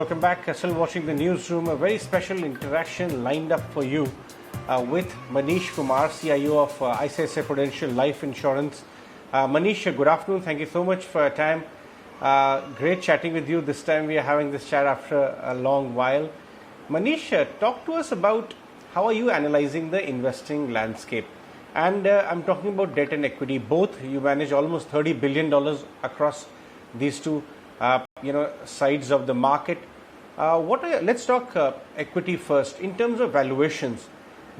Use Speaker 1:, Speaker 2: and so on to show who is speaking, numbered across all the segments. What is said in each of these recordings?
Speaker 1: Welcome back. Still watching the newsroom. A very special interaction lined up for you with Manish Kumar, CIO of ICICI Prudential Life Insurance. Manish, good afternoon. Thank you so much for your time. Great chatting with you. This time we are having this chat after a long while. Manish, talk to us about how are you analyzing the investing landscape? And I'm talking about debt and equity. Both you manage almost $30 billion across these two sides of the market. Let's talk equity first. In terms of valuations,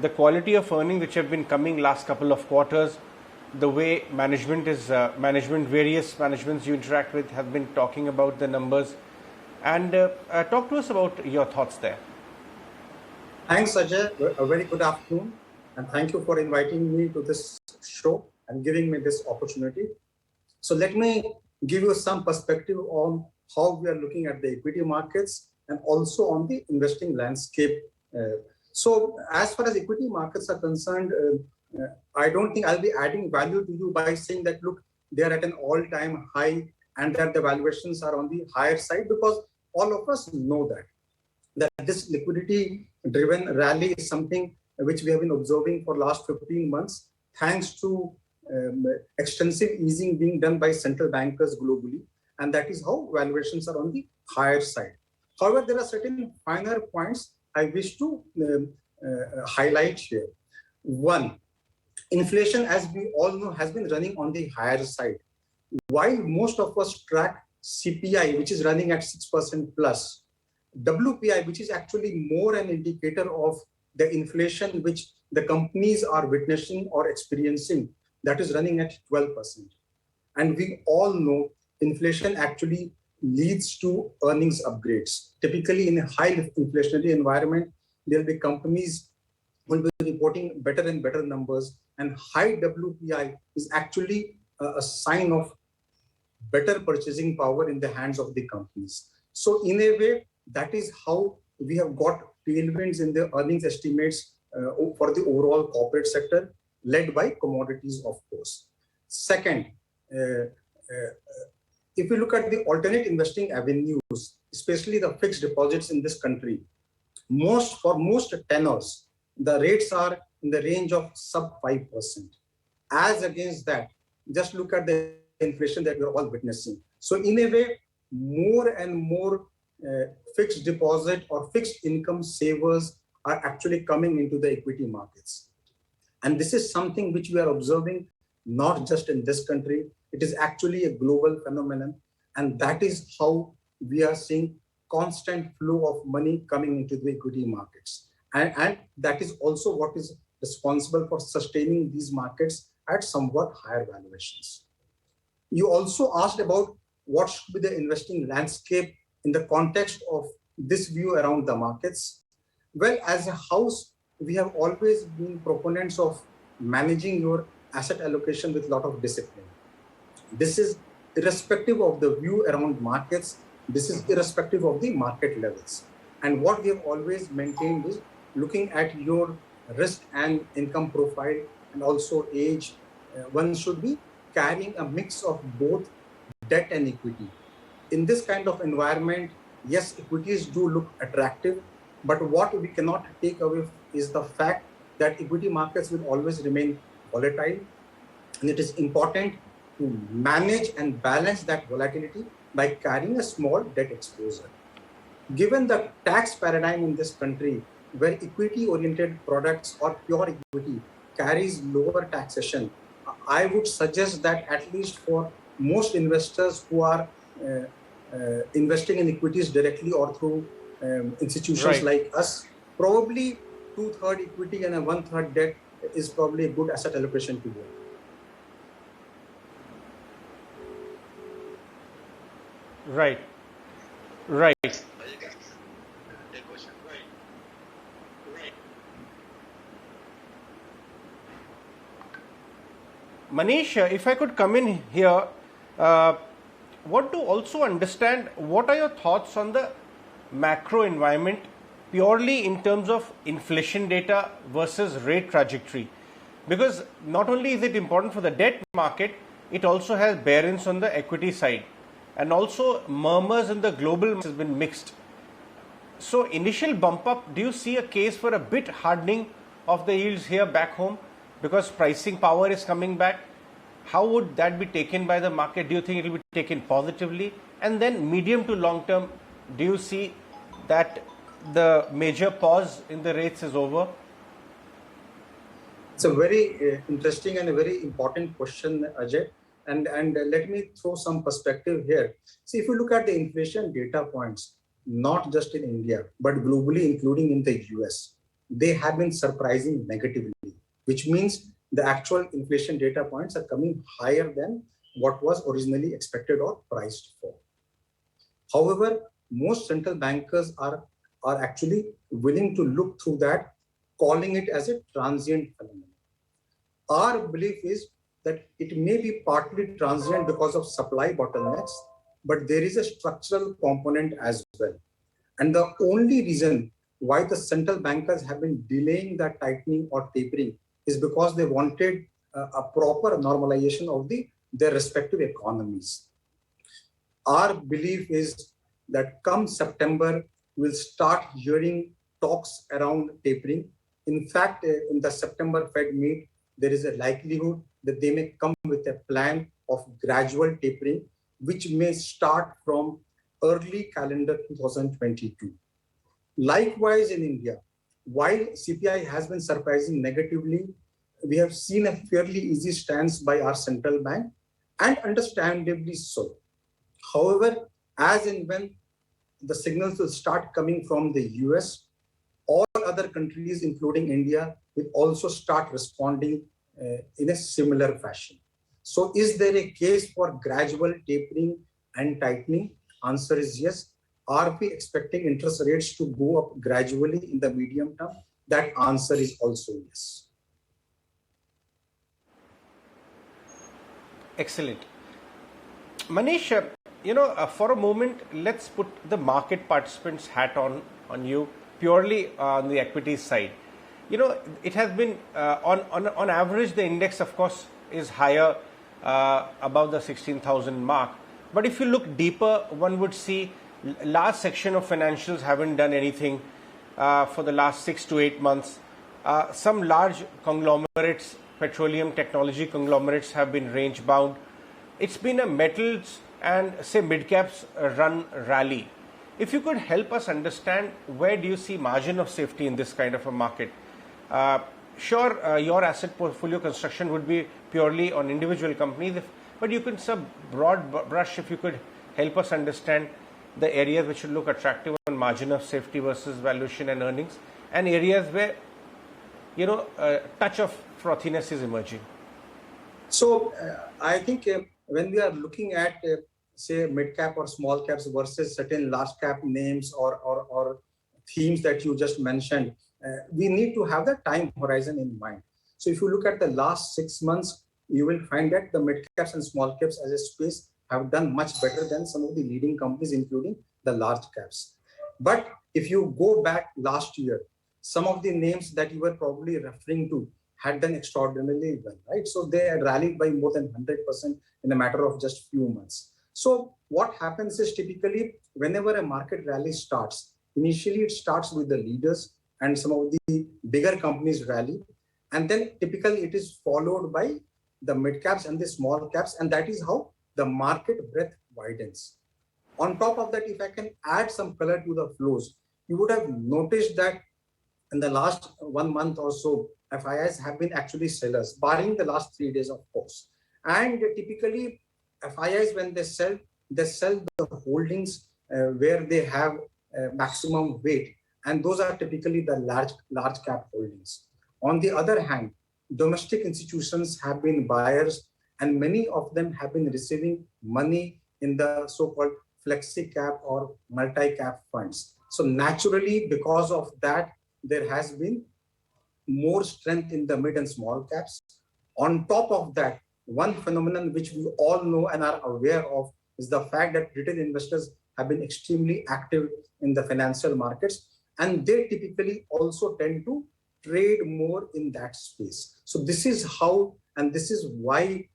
Speaker 1: the quality of earning which have been coming last couple of quarters, the way various managements you interact with have been talking about the numbers, and talk to us about your thoughts there.
Speaker 2: Thanks, Ajay. A very good afternoon, and thank you for inviting me to this show and giving me this opportunity. So let me give you some perspective on how we are looking at the equity markets and also on the investing landscape. So as far as equity markets are concerned, I don't think I'll be adding value to you by saying that, look, they're at an all-time high and that the valuations are on the higher side, because all of us know that this liquidity-driven rally is something which we have been observing for last 15 months, thanks to extensive easing being done by central bankers globally. And that is how valuations are on the higher side. However, there are certain finer points I wish to highlight here. One, inflation, as we all know, has been running on the higher side. While most of us track CPI, which is running at 6% plus, WPI, which is actually more an indicator of the inflation which the companies are witnessing or experiencing, that is running at 12%. And we all know inflation actually leads to earnings upgrades. Typically, in a high inflationary environment, there will be companies who will be reporting better and better numbers, and high WPI is actually a sign of better purchasing power in the hands of the companies. So in a way, that is how we have got tailwinds in the earnings estimates for the overall corporate sector, led by commodities, of course. Second, if you look at the alternate investing avenues, especially the fixed deposits in this country, for most tenors, the rates are in the range of sub 5%. As against that, just look at the inflation that we're all witnessing. So in a way, more and more fixed deposit or fixed income savers are actually coming into the equity markets. And this is something which we are observing not just in this country, it is actually a global phenomenon. And that is how we are seeing constant flow of money coming into the equity markets. And that is also what is responsible for sustaining these markets at somewhat higher valuations. You also asked about what should be the investing landscape in the context of this view around the markets. Well, as a house, we have always been proponents of managing your asset allocation with a lot of discipline. This is irrespective of the view around markets. This is irrespective of the market levels. And what we have always maintained is looking at your risk and income profile and also age. One should be carrying a mix of both debt and equity. In this kind of environment, yes, equities do look attractive, but what we cannot take away is the fact that equity markets will always remain volatile. And it is important to manage and balance that volatility by carrying a small debt exposure. Given the tax paradigm in this country, where equity-oriented products or pure equity carries lower taxation, I would suggest that at least for most investors who are investing in equities directly or through institutions like us, probably 2/3 equity and a 1/3 debt is probably a good asset allocation to do.
Speaker 1: Right. Manish, if I could come in here, want to also understand what are your thoughts on the macro environment purely in terms of inflation data versus rate trajectory. Because not only is it important for the debt market, it also has bearings on the equity side. And also murmurs in the global has been mixed. So initial bump up, do you see a case for a bit hardening of the yields here back home because pricing power is coming back? How would that be taken by the market? Do you think it will be taken positively? And then medium to long term, do you see that the major pause in the rates is over?
Speaker 2: It's a very interesting and a very important question, Ajay. And let me throw some perspective here. See, if you look at the inflation data points, not just in India, but globally, including in the US, they have been surprising negatively, which means the actual inflation data points are coming higher than what was originally expected or priced for. However, most central bankers are actually willing to look through that, calling it as a transient phenomenon. Our belief is that it may be partly transient because of supply bottlenecks, but there is a structural component as well. And the only reason why the central bankers have been delaying that tightening or tapering is because they wanted a proper normalization of their respective economies. Our belief is that come September, we'll start hearing talks around tapering. In fact, in the September Fed meet, there is a likelihood that they may come with a plan of gradual tapering, which may start from early calendar 2022. Likewise, in India, while CPI has been surprising negatively, we have seen a fairly easy stance by our central bank, and understandably so. However, as and when the signals will start coming from the US, all other countries, including India, will also start responding in a similar fashion. So is there a case for gradual tapering and tightening? Answer is yes. Are we expecting interest rates to go up gradually in the medium term? That answer is also yes.
Speaker 1: Excellent. Manish, for a moment, let's put the market participants hat on you purely on the equities side. It has been on average, the index, of course, is higher above the 16,000 mark. But if you look deeper, one would see large section of financials haven't done anything for the last 6 to 8 months. Some large conglomerates, petroleum technology conglomerates, have been range bound. It's been a metals and say mid-caps run rally. If you could help us understand, where do you see margin of safety in this kind of a market? Sure, your asset portfolio construction would be purely on individual companies, but you could, some broad brush, if you could help us understand the areas which should look attractive on margin of safety versus valuation and earnings, and areas where a touch of frothiness is emerging.
Speaker 2: So I think when we are looking at say mid cap or small caps versus certain large cap names or themes that you just mentioned, we need to have the time horizon in mind. So if you look at the last 6 months, you will find that the mid caps and small caps as a space have done much better than some of the leading companies, including the large caps. But if you go back last year, some of the names that you were probably referring to had done extraordinarily well, right? So they had rallied by more than 100% in a matter of just few months. So what happens is, typically whenever a market rally starts, initially it starts with the leaders and some of the bigger companies rally, and then typically it is followed by the mid caps and the small caps, and that is how the market breadth widens. On top of that, if I can add some color to the flows, you would have noticed that in the last 1 month or so, FIIs have been actually sellers, barring the last 3 days, of course. And typically, FIIs, when they sell the holdings where they have maximum weight, and those are typically the large cap holdings. On the other hand, domestic institutions have been buyers, and many of them have been receiving money in the so-called flexi cap or multi-cap funds. So naturally, because of that, there has been more strength in the mid and small caps. On top of that, one phenomenon which we all know and are aware of is the fact that retail investors have been extremely active in the financial markets, and they typically also tend to trade more in that space. So this is how, and this is why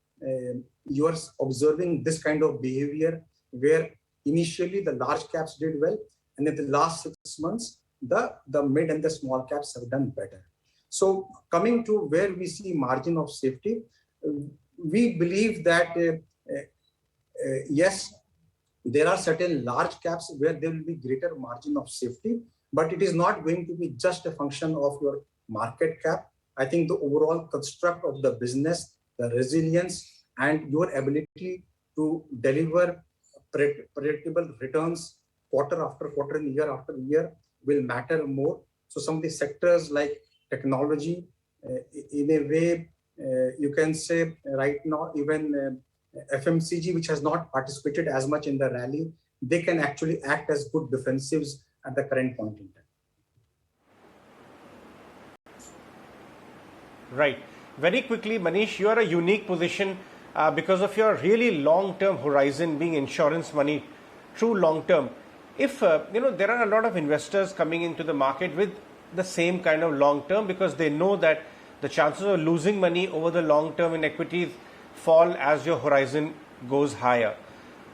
Speaker 2: you are observing this kind of behavior, where initially the large caps did well, And in the last 6 months, the mid and the small caps have done better. So coming to where we see margin of safety, we believe that yes, there are certain large caps where there will be greater margin of safety, but it is not going to be just a function of your market cap. I think the overall construct of the business, the resilience, and your ability to deliver predictable returns quarter after quarter and year after year will matter more. So some of the sectors like technology, in a way, you can say right now, even FMCG, which has not participated as much in the rally, they can actually act as good defensives at the current point in time.
Speaker 1: Right. Very quickly, Manish, you are a unique position because of your really long-term horizon, being insurance money, true long-term. If there are a lot of investors coming into the market with the same kind of long-term, because they know that the chances of losing money over the long-term in equities fall as your horizon goes higher.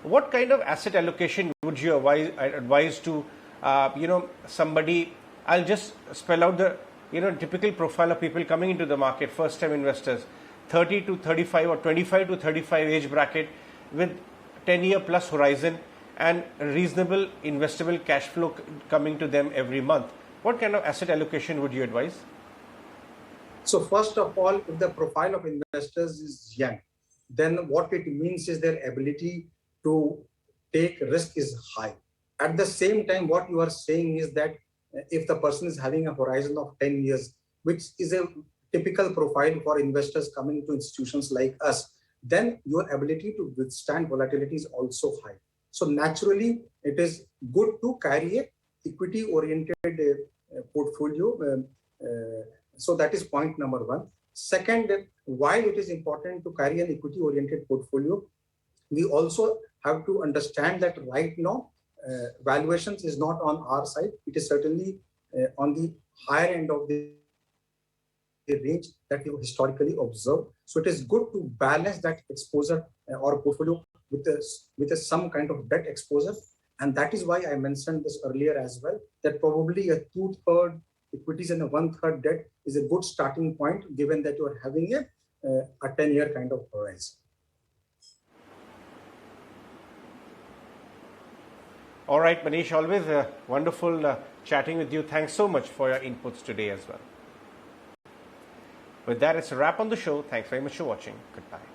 Speaker 1: What kind of asset allocation would you advise to somebody? I'll just spell out the typical profile of people coming into the market, first time investors, 30 to 35 or 25 to 35 age bracket with 10-year plus horizon and reasonable investable cash flow coming to them every month. What kind of asset allocation would you advise?
Speaker 2: So first of all, if the profile of investors is young, then what it means is their ability to take risk is high. At the same time, what you are saying is that if the person is having a horizon of 10 years, which is a typical profile for investors coming to institutions like us, then your ability to withstand volatility is also high. So naturally, it is good to carry a equity-oriented portfolio. So that is point number one. Second, why it is important to carry an equity-oriented portfolio, we also have to understand that right now, valuations is not on our side. It is certainly on the higher end of the range that you historically observed. So it is good to balance that exposure or portfolio with some kind of debt exposure. And that is why I mentioned this earlier as well, that probably a 2/3 equities and a 1/3 debt is a good starting point, given that you are having a 10-year kind of horizon.
Speaker 1: All right, Manish, always wonderful chatting with you. Thanks so much for your inputs today as well. With that, it's a wrap on the show. Thanks very much for watching. Goodbye.